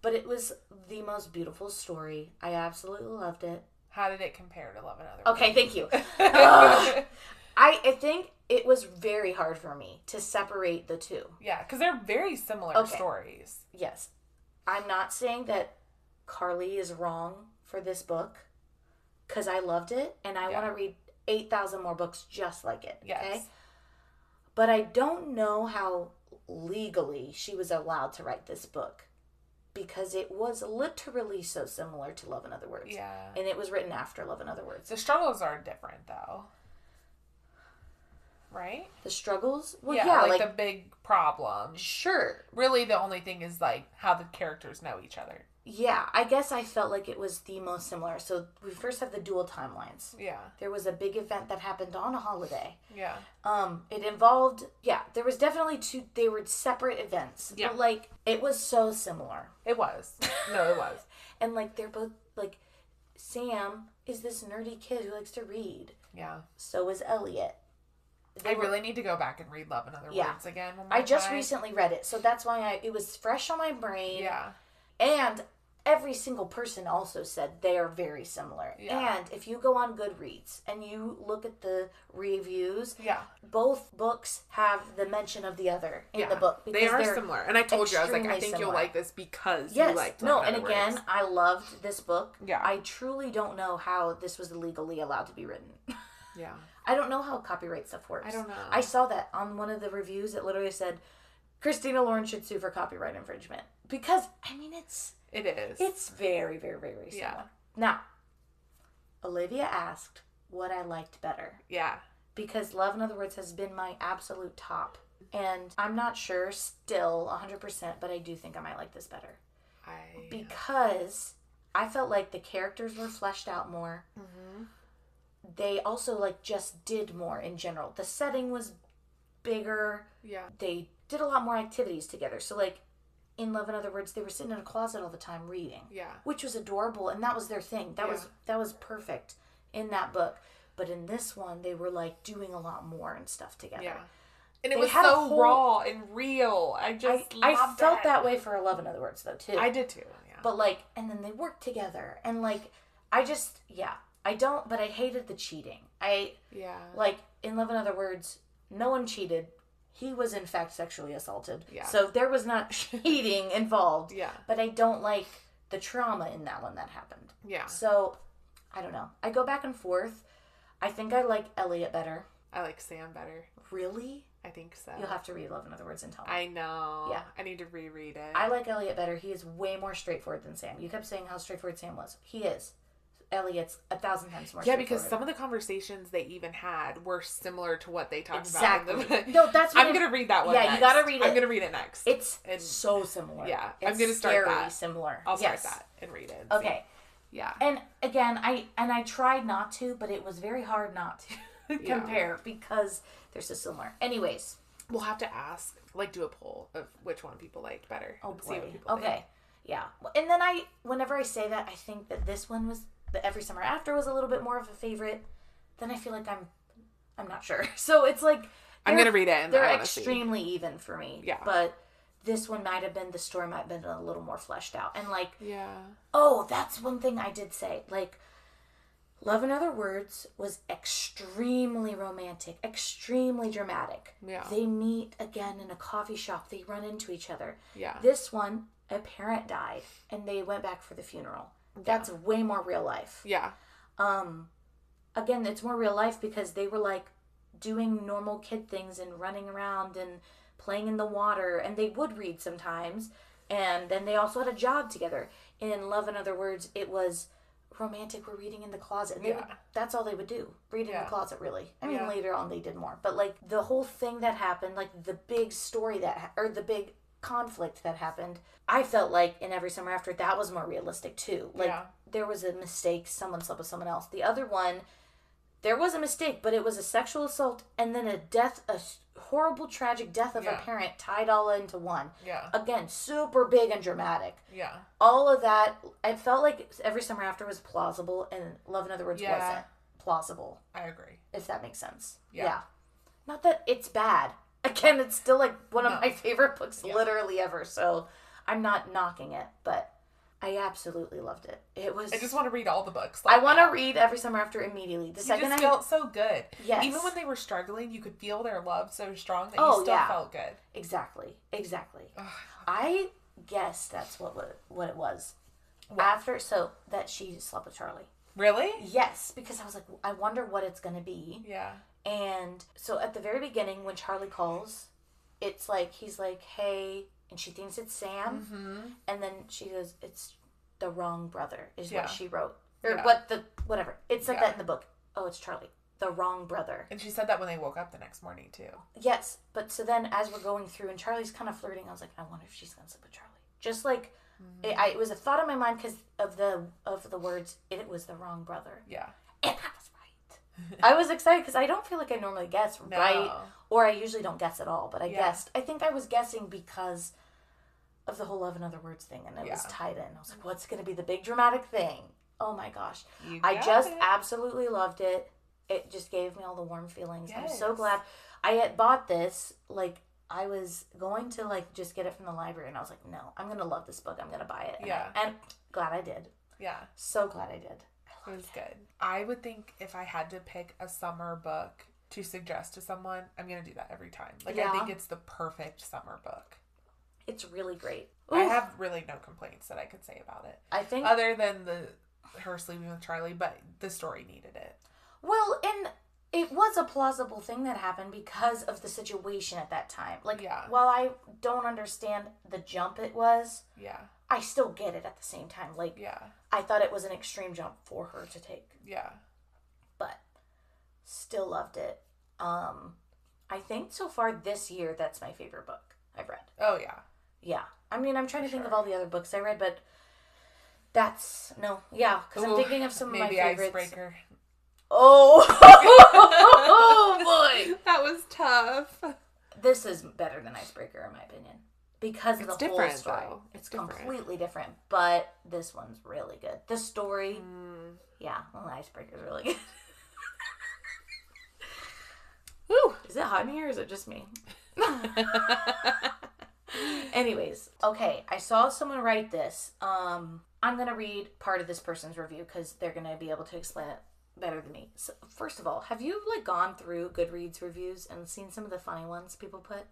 But it was the most beautiful story. I absolutely loved it. How did it compare to Love and Other Okay, thank you. I think it was very hard for me to separate the two. Yeah, because they're very similar stories. Yes. I'm not saying that Carley is wrong for this book, because I loved it, and I want to read 8,000 more books just like it. Yes. Okay? But I don't know how legally she was allowed to write this book, because it was literally so similar to Love and Other Words. Yeah. And it was written after Love and Other Words. The struggles are different, though. Right? The struggles? Well, like the big problem. Sure. Really, the only thing is, like, how the characters know each other. Yeah, I guess I felt like it was the most similar. So we first have the dual timelines. Yeah. There was a big event that happened on a holiday. Yeah. It involved, there was definitely they were separate events. Yeah. But, like, it was so similar. It was. No, it was. And, like, they're both, like, Sam is this nerdy kid who likes to read. Yeah. So is Elliot. I really need to go back and read Love and Other Words again one more I just time. recently read it, so that's why it was fresh on my brain. Yeah. And every single person also said they are very similar. Yeah. And if you go on Goodreads and you look at the reviews, both books have the mention of the other in the book. They are similar. And I told you, I was like, I think you'll like this because you liked Love and Other again, Words. I loved this book. Yeah. I truly don't know how this was legally allowed to be written. Yeah. I don't know how copyright stuff works. I don't know. I saw that on one of the reviews. It literally said, Christina Lawrence should sue for copyright infringement. Because, I mean, it is. It's very, very, very similar. Yeah. Now, Olivia asked what I liked better. Yeah. Because Love and Other Words has been my absolute top. And I'm not sure still 100%, but I do think I might like this better. Because I felt like the characters were fleshed out more. Mm-hmm. They also, like, just did more in general. The setting was bigger. Yeah. They did a lot more activities together. So, like, in Love and Other Words, they were sitting in a closet all the time reading. Yeah. Which was adorable, and that was their thing. That was perfect in that book. But in this one, they were, like, doing a lot more and stuff together. Yeah. And it was so raw and real. I felt that way for Love and Other Words, though, too. I did, too, yeah. But, like, and then they worked together. And, like, but I hated the cheating. Like, in Love and Other Words, no one cheated. He was, in fact, sexually assaulted. Yeah. So there was not cheating involved. Yeah. But I don't like the trauma in that one that happened. Yeah. So, I don't know. I go back and forth. I think I like Elliot better. I like Sam better. Really? I think so. You'll have to read Love and Other Words and tell me. I know. Yeah. I need to reread it. I like Elliot better. He is way more straightforward than Sam. You kept saying how straightforward Sam was. He is. Elliot's 1,000 times more. Yeah, because some of the conversations they even had were similar to what they talked about. Exactly. No, that's what I'm going to read that one next. You got to read it. I'm going to read it next. It's so similar. Yeah. I'm going to start that. Similar. I'll start that and read it. Okay. Yeah. And again, I tried not to, but it was very hard not to compare because they're so similar. Anyways. We'll have to ask, like, do a poll of which one people liked better. Oh, boy. See what people think. Yeah. And then whenever I say that, I think that this one was, the Every Summer After was a little bit more of a favorite. Then I feel like I'm not sure. So it's like, I'm going to read it and they're extremely even for me. Yeah. But this one the story might have been a little more fleshed out. And like, yeah. Oh, that's one thing I did say. Like, Love and Other Words was extremely romantic, extremely dramatic. Yeah. They meet again in a coffee shop. They run into each other. Yeah. This one, a parent died, and they went back for the funeral. That's way more real life. Yeah. Again, it's more real life because they were like doing normal kid things and running around and playing in the water, and they would read sometimes, and then they also had a job together. In Love and Other Words, it was romantic. We're reading in the closet, and that's all they would do, read in the closet, really. I mean, later on they did more, but like the whole thing that happened, like the big story or the big conflict that happened, I felt like in Every Summer After, that was more realistic too. Like there was a mistake, someone slept with someone else. The other one, there was a mistake, but it was a sexual assault and then a horrible tragic death of a parent tied all into one. Again, super big and dramatic. All of that, I felt like Every Summer After was plausible and Love and Other Words wasn't plausible. I agree. If that makes sense. Not that it's bad. Again, it's still like one of my favorite books literally ever, so I'm not knocking it, but I absolutely loved it. I just want to read all the books. I want to read Every Summer After immediately. The second I felt so good. Yes. Even when they were struggling, you could feel their love so strong that you still felt good. Exactly. I guess that's what it was. What? So that she slept with Charlie. Really? Yes, because I was like, I wonder what it's going to be. Yeah. And so at the very beginning, when Charlie calls, it's like, he's like, hey, and she thinks it's Sam, and then she goes, it's the wrong brother, is what she wrote. Or whatever. It said that in the book. Oh, it's Charlie. The wrong brother. And she said that when they woke up the next morning, too. Yes, but so then as we're going through, and Charlie's kind of flirting, I was like, I wonder if she's going to sleep with Charlie. Just like, it was a thought in my mind because of the words, it was the wrong brother. Yeah. And I was right. I was excited because I don't feel like I normally guess right, or I usually don't guess at all, but I guessed. I think I was guessing because of the whole Love and Other Words thing, and it was tied in. I was like, what's going to be the big dramatic thing? Oh my gosh. I just absolutely loved it. It just gave me all the warm feelings. Yes. I'm so glad. I had bought this, like, I was going to, like, just get it from the library, and I was like, no, I'm going to love this book. I'm going to buy it. And glad I did. Yeah. So glad I did. It was good. I would think if I had to pick a summer book to suggest to someone, I'm going to do that every time. Like, I think it's the perfect summer book. It's really great. Oof. I have really no complaints that I could say about it. I think... Other than her sleeping with Charlie, but the story needed it. Well, and it was a plausible thing that happened because of the situation at that time. Like, while I don't understand the jump it was, I still get it at the same time. Like, I thought it was an extreme jump for her to take. Yeah. But still loved it. I think so far this year, that's my favorite book I've read. Oh, yeah. Yeah. I mean, I'm trying to think of all the other books I read, but because I'm thinking of some of my favorites. Icebreaker. Oh, boy. That was tough. This is better than Icebreaker, in my opinion. Because of the whole story. Though. It's completely different. But this one's really good. The story, Icebreaker's really good. Woo! Is it hot in here or is it just me? Anyways, okay, I saw someone write this. I'm going to read part of this person's review because they're going to be able to explain it better than me. So, first of all, have you gone through Goodreads reviews and seen some of the funny ones people put?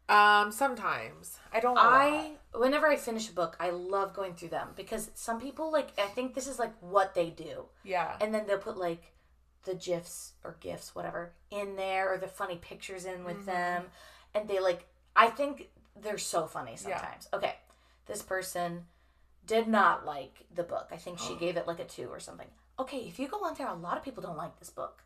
Sometimes. I don't whenever I finish a book, I love going through them because some people, I think this is, what they do. Yeah. And then they'll put, the GIFs or GIFs, whatever, in there or the funny pictures in with them. And they, I think they're so funny sometimes. Yeah. Okay. This person did not like the book. I think she gave it, a 2 or something. Okay, if you go on there, a lot of people don't like this book.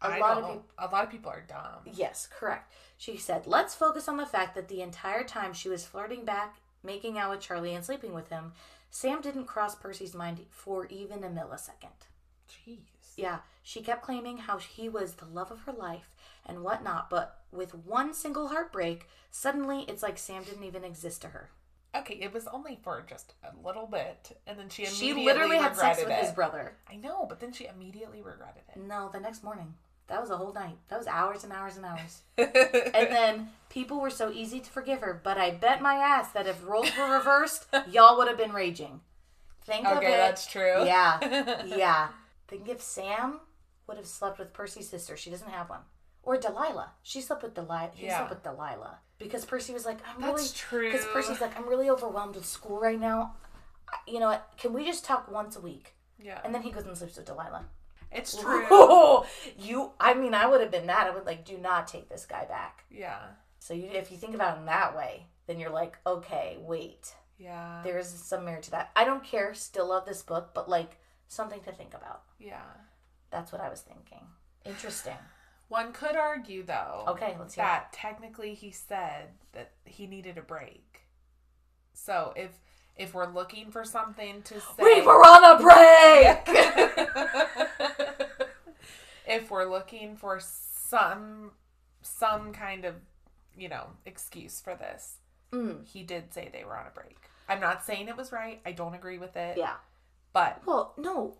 A lot of people are dumb. Yes, correct. She said, let's focus on the fact that the entire time she was flirting back, making out with Charlie, and sleeping with him, Sam didn't cross Percy's mind for even a millisecond. Jeez. Yeah, she kept claiming how he was the love of her life and whatnot, but with one single heartbreak, suddenly it's like Sam didn't even exist to her. Okay, it was only for just a little bit, and then she literally had sex with his brother. I know, but then she immediately regretted it. No, the next morning. That was a whole night. That was hours and hours and hours. And then people were so easy to forgive her, but I bet my ass that if roles were reversed, y'all would have been raging. Think of it. Okay, that's true. Yeah. Yeah. Think if Sam would have slept with Percy's sister. She doesn't have one. Or Delilah. She slept with Delilah. He slept with Delilah. Because Percy was like, That's true. Because Percy's like, I'm really overwhelmed with school right now. You know what? Can we just talk once a week? Yeah. And then he goes and sleeps with Delilah. It's true. I would have been mad. I would like, do not take this guy back. Yeah. So if you think about it in that way, then you're like, okay, wait. Yeah. There is some merit to that. I don't care. Still love this book, but like something to think about. Yeah. That's what I was thinking. Interesting. One could argue, though, okay, let's hear that technically he said that he needed a break. So if we're looking for something to say, we were on a break. If we're looking for some kind of, excuse for this, he did say they were on a break. I'm not saying it was right. I don't agree with it. Yeah. But no,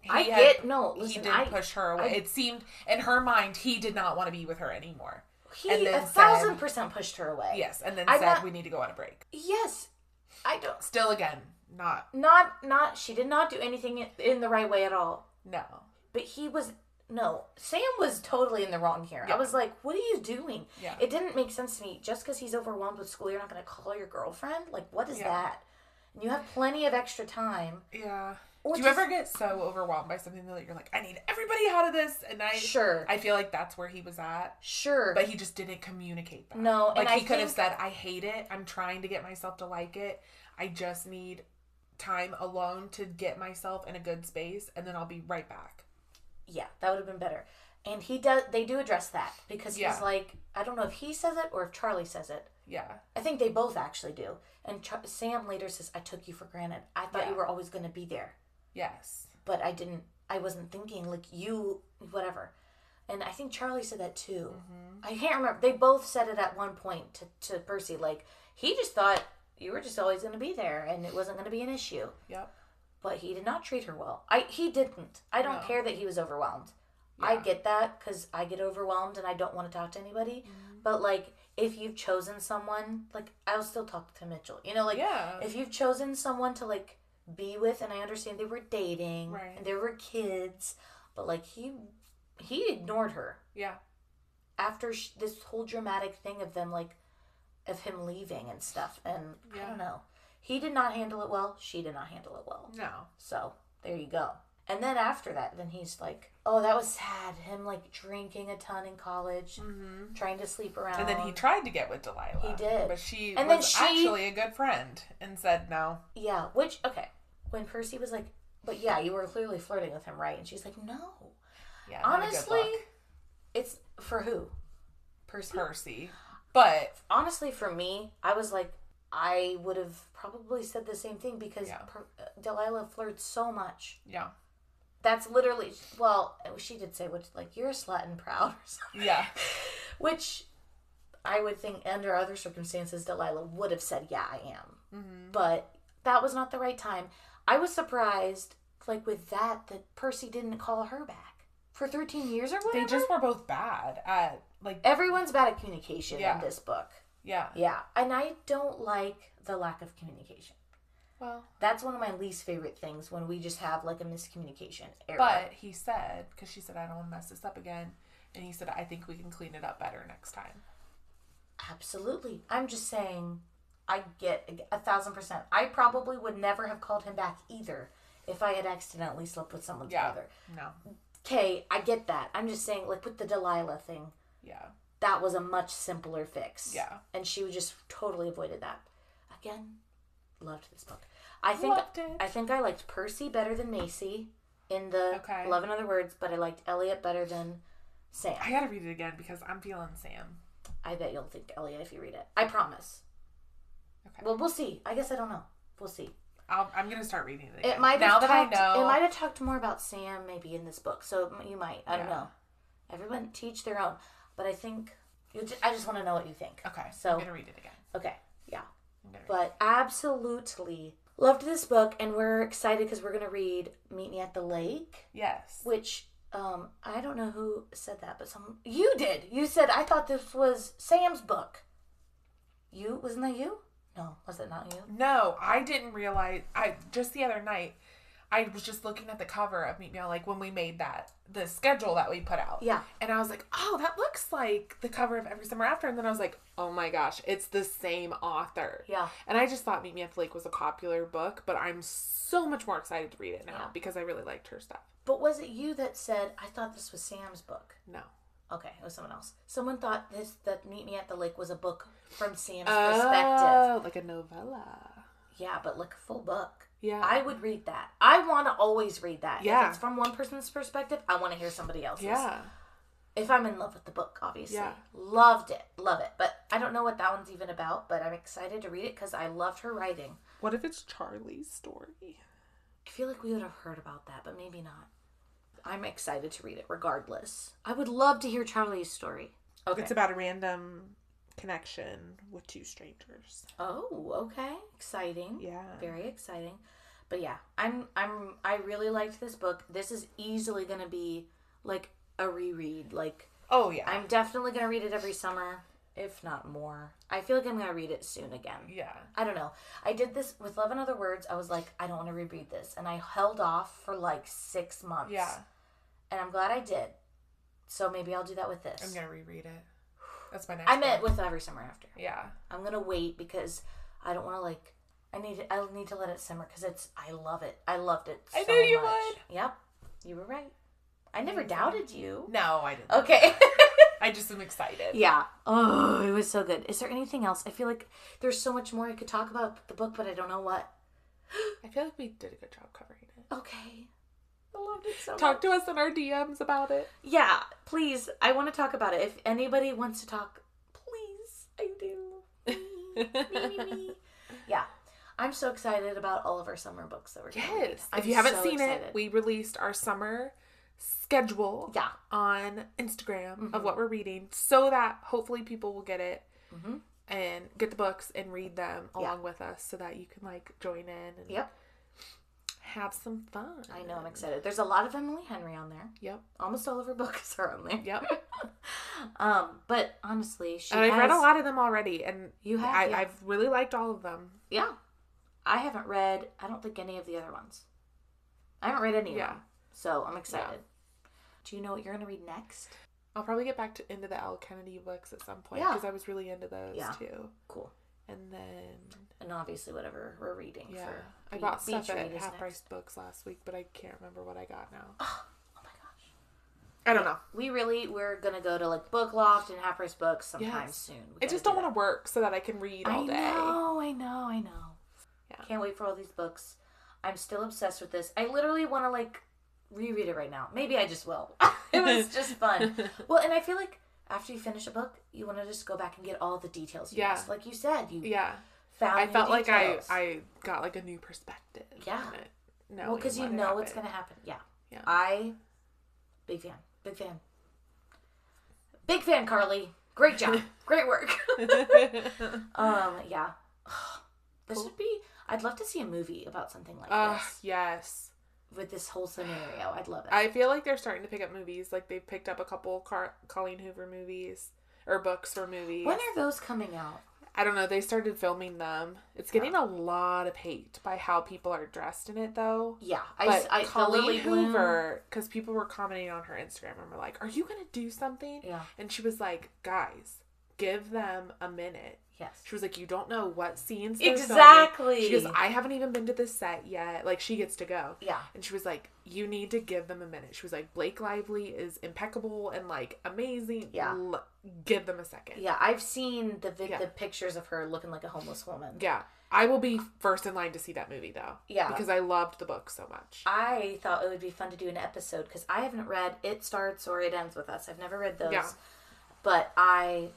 listen, he did push her away. It seemed in her mind he did not want to be with her anymore. He 1,000% pushed her away. Yes, and then we need to go on a break. Yes, I don't. Still, again, not. She did not do anything in the right way at all. No, but Sam was totally in the wrong here. Yeah. I was like, what are you doing? Yeah, it didn't make sense to me. Just because he's overwhelmed with school, you're not going to call your girlfriend? Like, what is that? And you have plenty of extra time. Yeah. Do you ever get so overwhelmed by something that you're like, I need everybody out of this? And I feel like that's where he was at. Sure. But he just didn't communicate that. No. Like, he could have said, I hate it. I'm trying to get myself to like it. I just need time alone to get myself in a good space, and then I'll be right back. Yeah, that would have been better. And they do address that, because he's like, I don't know if he says it or if Charlie says it. Yeah. I think they both actually do. And Sam later says, I took you for granted. I thought you were always going to be there. Yes. But I wasn't thinking, like, you, whatever. And I think Charlie said that too. Mm-hmm. I can't remember. They both said it at one point to Percy. Like, he just thought you were just always going to be there and it wasn't going to be an issue. Yep. But he did not treat her well. He didn't. I don't care that he was overwhelmed. Yeah. I get that, because I get overwhelmed and I don't want to talk to anybody. Mm-hmm. But, like, if you've chosen someone, like, I'll still talk to Mitchell. If you've chosen someone to, like, be with, and I understand they were dating, right, and there were kids, but like he ignored her. Yeah. After this whole dramatic thing of them, like, of him leaving and stuff, and I don't know, he did not handle it well. She did not handle it well. No. So there you go. And then after that, then he's like, oh, that was sad. Him, like, drinking a ton in college, mm-hmm, trying to sleep around. And then he tried to get with Delilah. He did. But she was actually a good friend and said no. Yeah, when Percy was like, but yeah, you were clearly flirting with him, right? And she's like, no. Yeah, honestly, it's for who? Percy. But honestly, for me, I was like, I would have probably said the same thing, because Delilah flirts so much. Yeah. That's literally, she did say, like, you're a slut and proud or something. Yeah. Which I would think under other circumstances, Delilah would have said, yeah, I am. Mm-hmm. But that was not the right time. I was surprised, like, with that Percy didn't call her back for 13 years or whatever. They just were both bad at, like... Everyone's bad at communication in this book. Yeah. Yeah. And I don't like the lack of communication. Well... That's one of my least favorite things, when we just have, like, a miscommunication error. But he said, because she said, I don't want to mess this up again, and he said, I think we can clean it up better next time. Absolutely. I'm just saying... I get 1,000%. I probably would never have called him back either if I had accidentally slept with someone's brother. No. Okay, I get that. I'm just saying, like, with the Delilah thing. Yeah. That was a much simpler fix. Yeah. And she just totally avoided that. Again, loved this book. I think I liked Percy better than Macy in the Love and Other Words, but I liked Elliot better than Sam. I gotta read it again because I'm feeling Sam. I bet you'll think Elliot if you read it. I promise. Okay. Well, we'll see. I guess I don't know. We'll see. I'm going to start reading it again. It might have talked more about Sam maybe in this book. So you might. I don't know. Everyone teach their own. But I think... I just want to know what you think. Okay. So, I'm going to read it again. Okay. Yeah. But absolutely loved this book. And we're excited because we're going to read Meet Me at the Lake. Yes. Which... I don't know who said that, but you did. You said, I thought this was Sam's book. Wasn't that you? No, was it not you? No, I didn't realize. Just the other night, I was just looking at the cover of Meet Me On, like when we made the schedule that we put out. Yeah. And I was like, oh, that looks like the cover of Every Summer After. And then I was like, oh my gosh, it's the same author. Yeah. And I just thought Meet Me at the Lake was a popular book, but I'm so much more excited to read it now because I really liked her stuff. But was it you that said, I thought this was Sam's book? No. Okay, it was someone else. Someone thought that Meet Me at the Lake was a book from Sam's perspective. Like a novella. Yeah, but like a full book. Yeah. I would read that. I want to always read that. Yeah. If it's from one person's perspective, I want to hear somebody else's. Yeah. If I'm in love with the book, obviously. Yeah. Loved it. Love it. But I don't know what that one's even about, but I'm excited to read it because I loved her writing. What if it's Charlie's story? I feel like we would have heard about that, but maybe not. I'm excited to read it regardless. I would love to hear Charlie's story. Okay. It's about a random connection with two strangers. Oh, okay. Exciting. Yeah. Very exciting. But yeah, I really liked this book. This is easily going to be like a reread. Like, oh yeah. I'm definitely going to read it every summer, if not more. I feel like I'm going to read it soon again. Yeah. I don't know. I did this with Love and Other Words. I was like, I don't want to reread this. And I held off for like 6 months. Yeah. And I'm glad I did. So maybe I'll do that with this. I'm going to reread it. That's my next I meant with Every Summer After. Yeah. I'm going to wait because I don't want to like... I'll need to let it simmer because I love it. I loved it so much. I knew you would. Yep. You were right. I never doubted you. No, I didn't. Okay. I just am excited. Yeah. Oh, it was so good. Is there anything else? I feel like there's so much more I could talk about the book, but I don't know what. I feel like we did a good job covering it. Okay. I loved it so much. Talk to us in our DMs about it. Yeah, please. I want to talk about it. If anybody wants to talk, please. I do. Me. Yeah. I'm so excited about all of our summer books that we're going to read. If you haven't seen it, we released our summer schedule on Instagram of what we're reading so that hopefully people will get it and get the books and read them along with us so that you can like join in and have some fun. I know, I'm excited. There's a lot of Emily Henry on there. Yep. Almost all of her books are on there. Yep. But honestly, I've read a lot of them already and you have, I've really liked all of them. Yeah. I haven't read, I don't think any of the other ones. I haven't read any of them. So I'm excited. Yeah. Do you know what you're going to read next? I'll probably get back into the L. Kennedy books at some point because I was really into those too. Cool. And then... And obviously whatever we're reading for... I bought stuff at half-price books last week, but I can't remember what I got now. Oh my gosh. I don't know. We're going to go to like Book Loft and half-price books sometime soon. I just don't want to work so that I can read all day. I know. Yeah. Can't wait for all these books. I'm still obsessed with this. I literally want to like reread it right now. Maybe I just will. It was just fun. Well, and I feel like after you finish a book, you want to just go back and get all the details. Missed. Like you said, you found. I felt like I got like a new perspective. Yeah. Well, because you know what's going to happen. Yeah. Big fan, Carley. Great job. Great work. Yeah. This would be... I'd love to see a movie about something like this. Yes. With this whole scenario. I'd love it. I feel like they're starting to pick up movies. Like, they've picked up a couple Colleen Hoover movies. Or books for movies. When are those coming out? I don't know. They started filming them. It's getting a lot of hate by how people are dressed in it, though. Yeah. But Colleen Hoover... Because people were commenting on her Instagram and were like, are you going to do something? Yeah. And she was like, guys, give them a minute. Yes. She was like, you don't know what scenes they're filming. She goes, I haven't even been to this set yet. Like, she gets to go. Yeah. And she was like, you need to give them a minute. She was like, Blake Lively is impeccable and, like, amazing. Yeah. Give them a second. Yeah, I've seen the pictures of her looking like a homeless woman. Yeah. I will be first in line to see that movie, though. Yeah. Because I loved the book so much. I thought it would be fun to do an episode, because I haven't read It Starts or It Ends With Us. I've never read those. Yeah. But I...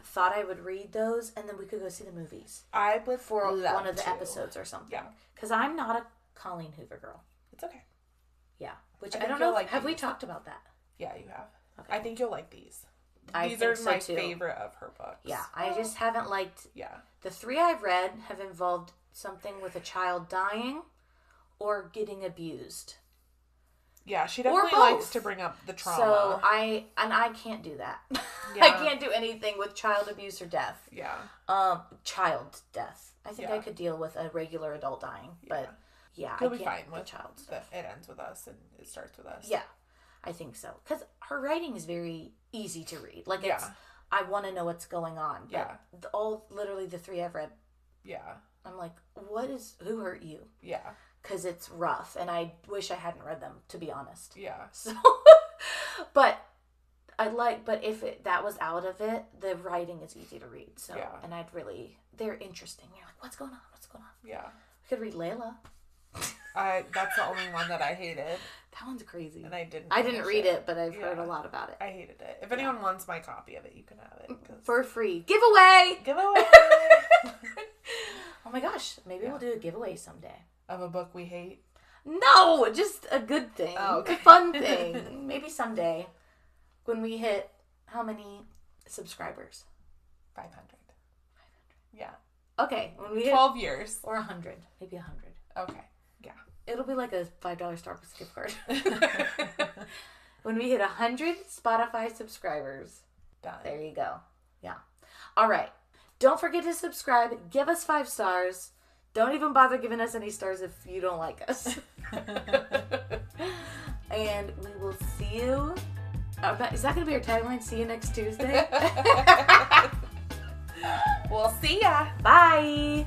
thought I would read those and then we could go see the movies. I would for one of the episodes or something. Yeah. Because I'm not a Colleen Hoover girl. It's okay. Yeah. Which I don't know. Like have we talked about that? Yeah, you have. Okay. I think you'll like these. These are my favorite of her books. Yeah. I just haven't liked... Yeah. The 3 I've read have involved something with a child dying or getting abused. Yeah, she definitely likes to bring up the trauma. So I can't do that. Yeah. I can't do anything with child abuse or death. Yeah. Child death. I think I could deal with a regular adult dying, but Yeah, You'll be fine with child stuff. It ends with us and it starts with us. Yeah, I think so. Because her writing is very easy to read. Like, it's, I want to know what's going on. But literally the 3 I've read. Yeah. I'm like, who hurt you? Yeah. Because it's rough. And I wish I hadn't read them, to be honest. Yeah. So, but if that was out of it, the writing is easy to read. So, and they're interesting. You're like, what's going on? What's going on? Yeah. We could read Layla. That's the only one that I hated. That one's crazy. And I didn't read it, but I've heard a lot about it. I hated it. If anyone wants my copy of it, you can have it. For free. Giveaway! Oh my gosh. Maybe we'll do a giveaway someday. Of a book we hate? No! Just a good thing. Oh, okay. A fun thing. Maybe someday. When we hit how many subscribers? 500. Yeah. Okay. When we hit 12 years. Or 100. Maybe 100. Okay. Yeah. It'll be like a $5 Starbucks gift card. When we hit 100 Spotify subscribers. Done. There you go. Yeah. All right. Don't forget to subscribe. Give us 5 stars. Don't even bother giving us any stars if you don't like us. And we will see you. Is that going to be our tagline? See you next Tuesday? We'll see ya. Bye.